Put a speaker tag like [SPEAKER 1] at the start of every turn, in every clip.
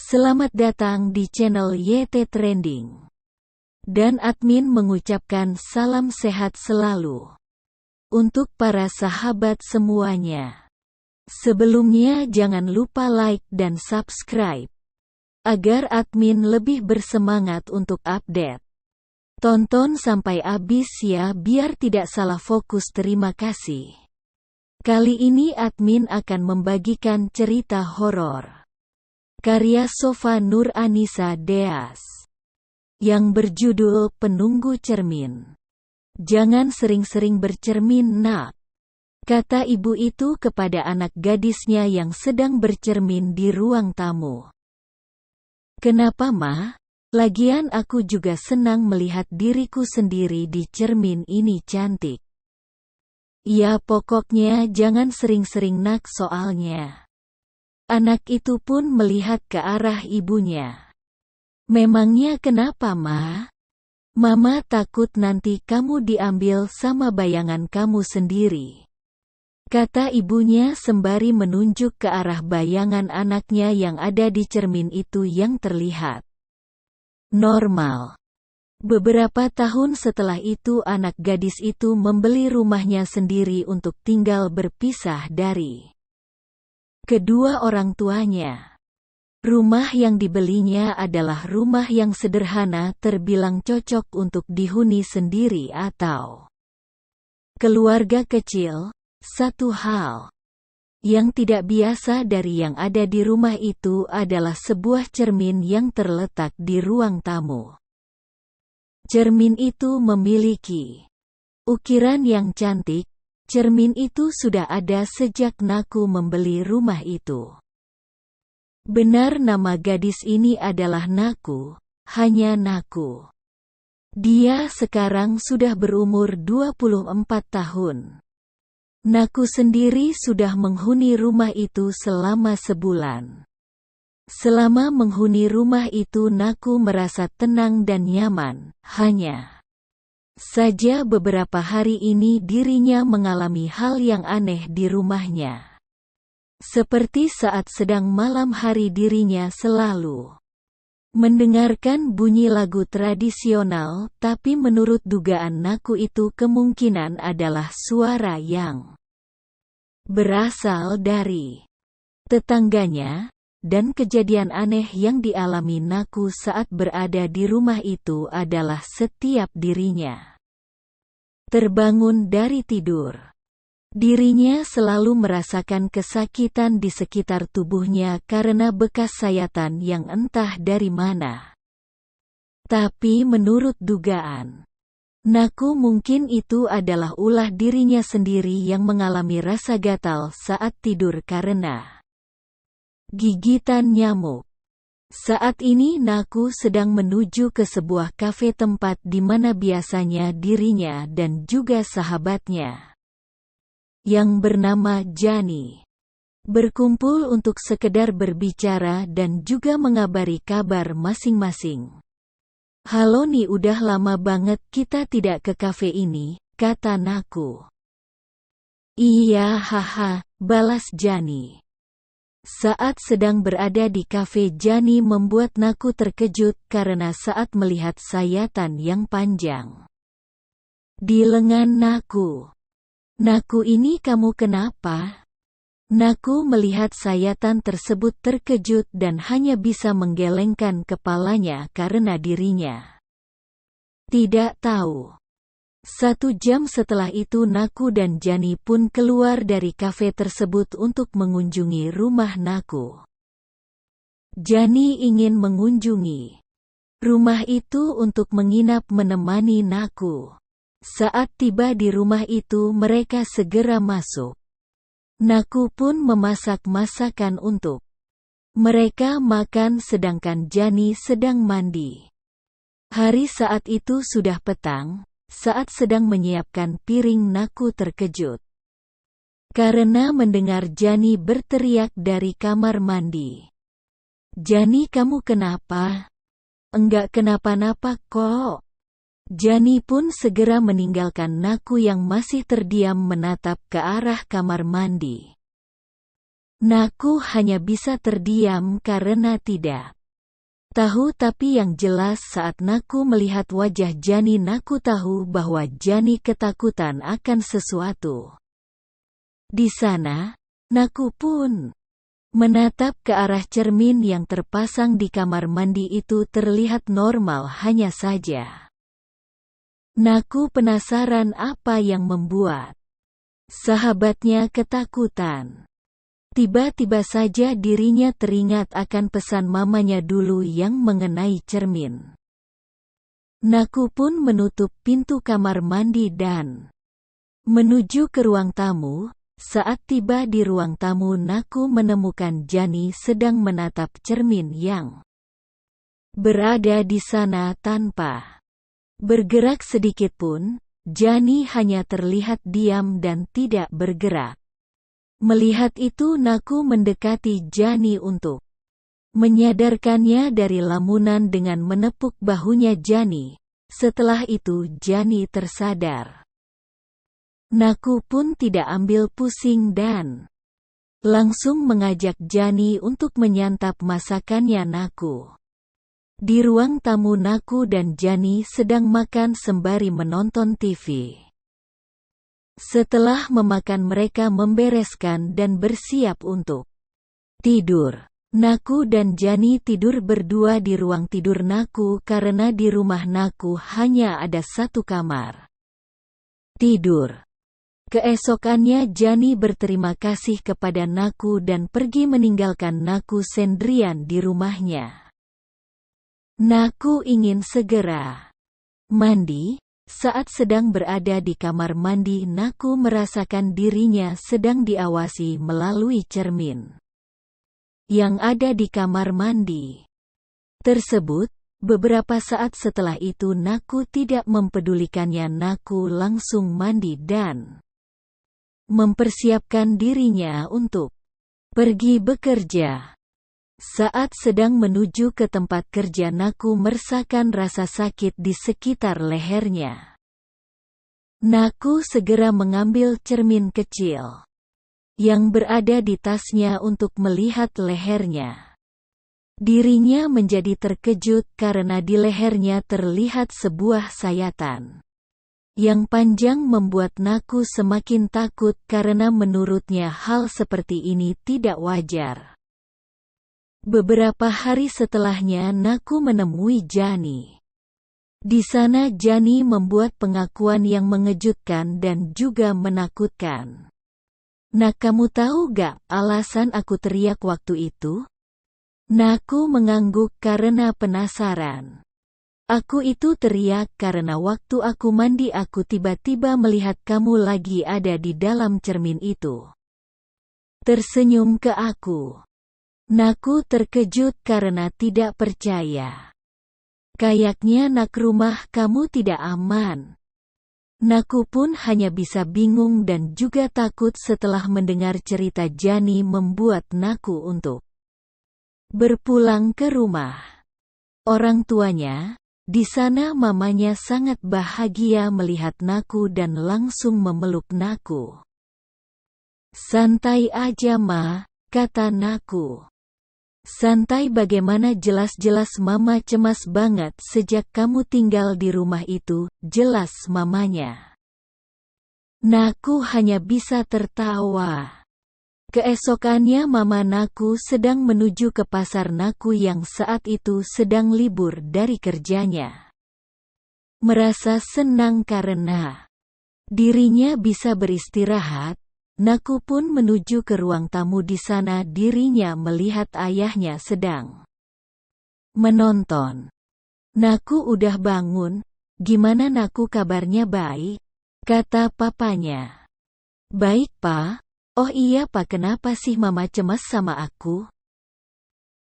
[SPEAKER 1] Selamat datang di channel YT Trending. Dan admin mengucapkan salam sehat selalu untuk para sahabat semuanya. Sebelumnya jangan lupa like dan subscribe agar admin lebih bersemangat untuk update. Tonton sampai habis ya biar tidak salah fokus. Terima kasih. Kali ini admin akan membagikan cerita horor karya Sofa Nur Anissa Deas yang berjudul Penunggu Cermin. Jangan sering-sering bercermin, nak, kata ibu itu kepada anak gadisnya yang sedang bercermin di ruang tamu. Kenapa, Ma? Lagian aku juga senang melihat diriku sendiri di cermin ini cantik. Ya pokoknya jangan sering-sering, nak, soalnya. Anak itu pun melihat ke arah ibunya. Memangnya kenapa, Ma? Mama takut nanti kamu diambil sama bayangan kamu sendiri, kata ibunya sembari menunjuk ke arah bayangan anaknya yang ada di cermin itu yang terlihat normal. Beberapa tahun setelah itu anak gadis itu membeli rumahnya sendiri untuk tinggal berpisah dari kedua orang tuanya. Rumah yang dibelinya adalah rumah yang sederhana, terbilang cocok untuk dihuni sendiri atau keluarga kecil. Satu hal yang tidak biasa dari yang ada di rumah itu adalah sebuah cermin yang terletak di ruang tamu. Cermin itu memiliki ukiran yang cantik. Cermin itu sudah ada sejak Naku membeli rumah itu. Benar, nama gadis ini adalah Naku, hanya Naku. Dia sekarang sudah berumur 24 tahun. Naku sendiri sudah menghuni rumah itu selama sebulan. Selama menghuni rumah itu Naku merasa tenang dan nyaman, hanya saja beberapa hari ini dirinya mengalami hal yang aneh di rumahnya. Seperti saat sedang malam hari dirinya selalu mendengarkan bunyi lagu tradisional, tapi menurut dugaan Naku itu kemungkinan adalah suara yang berasal dari tetangganya. Dan kejadian aneh yang dialami Naku saat berada di rumah itu adalah setiap dirinya terbangun dari tidur, dirinya selalu merasakan kesakitan di sekitar tubuhnya karena bekas sayatan yang entah dari mana. Tapi menurut dugaan Naku mungkin itu adalah ulah dirinya sendiri yang mengalami rasa gatal saat tidur karena gigitan nyamuk. Saat ini Naku sedang menuju ke sebuah kafe, tempat di mana biasanya dirinya dan juga sahabatnya yang bernama Jani berkumpul untuk sekedar berbicara dan juga mengabari kabar masing-masing. Halo nih, udah lama banget kita tidak ke kafe ini, kata Naku. Iya, haha, balas Jani. Saat sedang berada di kafe, Jani membuat Naku terkejut karena saat melihat sayatan yang panjang di lengan Naku. Naku, ini kamu kenapa? Naku melihat sayatan tersebut terkejut dan hanya bisa menggelengkan kepalanya karena dirinya tidak tahu. 1 jam setelah itu Naku dan Jani pun keluar dari kafe tersebut untuk mengunjungi rumah Naku. Jani ingin mengunjungi rumah itu untuk menginap menemani Naku. Saat tiba di rumah itu mereka segera masuk. Naku pun memasak masakan untuk mereka makan sedangkan Jani sedang mandi. Hari saat itu sudah petang. Saat sedang menyiapkan piring Naku terkejut karena mendengar Jani berteriak dari kamar mandi. Jani, kamu kenapa? Enggak kenapa-napa kok. Jani pun segera meninggalkan Naku yang masih terdiam menatap ke arah kamar mandi. Naku hanya bisa terdiam karena tidak Tahu, tapi yang jelas saat Naku melihat wajah Jani, Naku tahu bahwa Jani ketakutan akan sesuatu. Di sana, Naku pun menatap ke arah cermin yang terpasang di kamar mandi. Itu terlihat normal hanya saja. Naku penasaran apa yang membuat sahabatnya ketakutan. Tiba-tiba saja dirinya teringat akan pesan mamanya dulu yang mengenai cermin. Naku pun menutup pintu kamar mandi dan menuju ke ruang tamu. Saat tiba di ruang tamu, Naku menemukan Jani sedang menatap cermin yang berada di sana tanpa bergerak sedikit pun. Jani hanya terlihat diam dan tidak bergerak. Melihat itu, Naku mendekati Jani untuk menyadarkannya dari lamunan dengan menepuk bahunya Jani. Setelah itu Jani tersadar. Naku pun tidak ambil pusing dan langsung mengajak Jani untuk menyantap masakannya Naku. Di ruang tamu, Naku dan Jani sedang makan sembari menonton TV. Setelah memakan, mereka membereskan dan bersiap untuk tidur. Naku dan Jani tidur berdua di ruang tidur Naku karena di rumah Naku hanya ada satu kamar tidur. Keesokannya Jani berterima kasih kepada Naku dan pergi meninggalkan Naku sendirian di rumahnya. Naku ingin segera mandi. Saat sedang berada di kamar mandi, Naku merasakan dirinya sedang diawasi melalui cermin yang ada di kamar mandi tersebut. Beberapa saat setelah itu Naku tidak mempedulikannya. Naku langsung mandi dan mempersiapkan dirinya untuk pergi bekerja. Saat sedang menuju ke tempat kerja, Naku merasakan rasa sakit di sekitar lehernya. Naku segera mengambil cermin kecil yang berada di tasnya untuk melihat lehernya. Dirinya menjadi terkejut karena di lehernya terlihat sebuah sayatan yang panjang, membuat Naku semakin takut karena menurutnya hal seperti ini tidak wajar. Beberapa hari setelahnya Naku menemui Jani. Di sana Jani membuat pengakuan yang mengejutkan dan juga menakutkan. "Nak, kamu tahu gak alasan aku teriak waktu itu?" Naku mengangguk karena penasaran. "Aku itu teriak karena waktu aku mandi aku tiba-tiba melihat kamu lagi ada di dalam cermin itu." Tersenyum ke aku. Naku terkejut karena tidak percaya. "Kayaknya nak, rumah kamu tidak aman." Naku pun hanya bisa bingung dan juga takut setelah mendengar cerita Jani membuat Naku untuk berpulang ke rumah orang tuanya. Di sana mamanya sangat bahagia melihat Naku dan langsung memeluk Naku. "Santai aja Ma," kata Naku. "Santai bagaimana, jelas-jelas Mama cemas banget sejak kamu tinggal di rumah itu," jelas mamanya. Naku hanya bisa tertawa. Keesokannya Mama Naku sedang menuju ke pasar. Naku yang saat itu sedang libur dari kerjanya merasa senang karena dirinya bisa beristirahat. Naku pun menuju ke ruang tamu. Di sana dirinya melihat ayahnya sedang menonton. "Naku udah bangun. Gimana Naku, kabarnya baik?" kata papanya. "Baik Pa." "Oh iya Pa, kenapa sih Mama cemas sama aku?"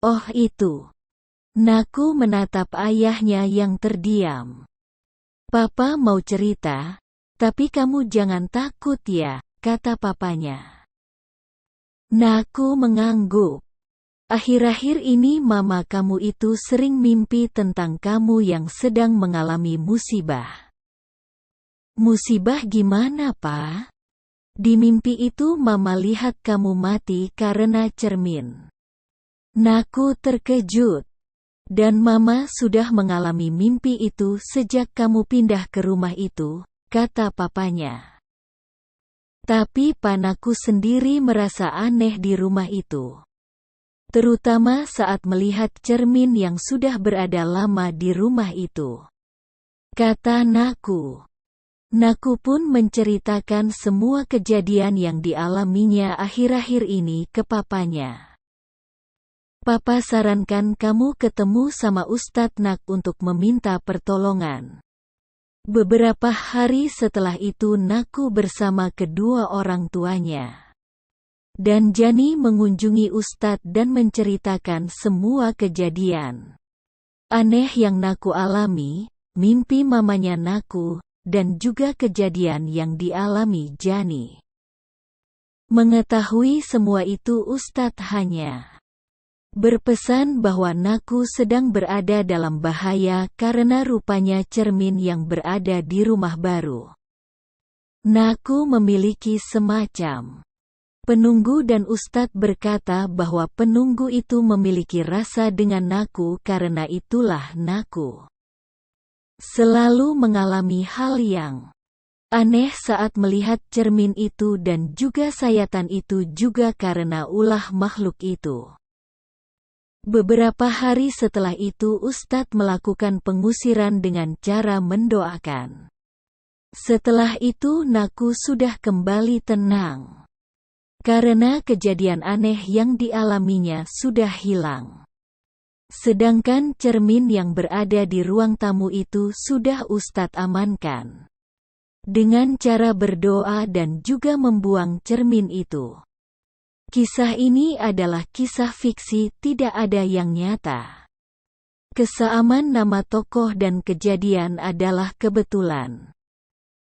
[SPEAKER 1] "Oh itu." Naku menatap ayahnya yang terdiam. "Papa mau cerita, tapi kamu jangan takut ya," kata papanya. Naku mengangguk. "Akhir-akhir ini Mama kamu itu sering mimpi tentang kamu yang sedang mengalami musibah." "Musibah gimana Pa?" "Di mimpi itu Mama lihat kamu mati karena cermin." Naku terkejut. Dan Mama sudah mengalami mimpi itu sejak kamu pindah ke rumah itu, kata papanya. Tapi Panaku sendiri merasa aneh di rumah itu. Terutama saat melihat cermin yang sudah berada lama di rumah itu. Kata Naku. Naku pun menceritakan semua kejadian yang dialaminya akhir-akhir ini ke papanya. Papa sarankan kamu ketemu sama Ustadz Nak untuk meminta pertolongan. Beberapa hari setelah itu Naku bersama kedua orang tuanya. Dan Jani mengunjungi Ustadz dan menceritakan semua kejadian aneh yang Naku alami, mimpi mamanya Naku, dan juga kejadian yang dialami Jani. Mengetahui semua itu Ustadz hanya berpesan bahwa Naku sedang berada dalam bahaya karena rupanya cermin yang berada di rumah baru. Naku memiliki semacam penunggu dan Ustadz berkata bahwa penunggu itu memiliki rasa dengan Naku karena itulah Naku selalu mengalami hal yang aneh saat melihat cermin itu dan juga sayatan itu juga karena ulah makhluk itu. Beberapa hari setelah itu Ustadz melakukan pengusiran dengan cara mendoakan. Setelah itu Naku sudah kembali tenang. Karena kejadian aneh yang dialaminya sudah hilang. Sedangkan cermin yang berada di ruang tamu itu sudah Ustadz amankan. Dengan cara berdoa dan juga membuang cermin itu. Kisah ini adalah kisah fiksi, tidak ada yang nyata. Kesamaan nama tokoh dan kejadian adalah kebetulan.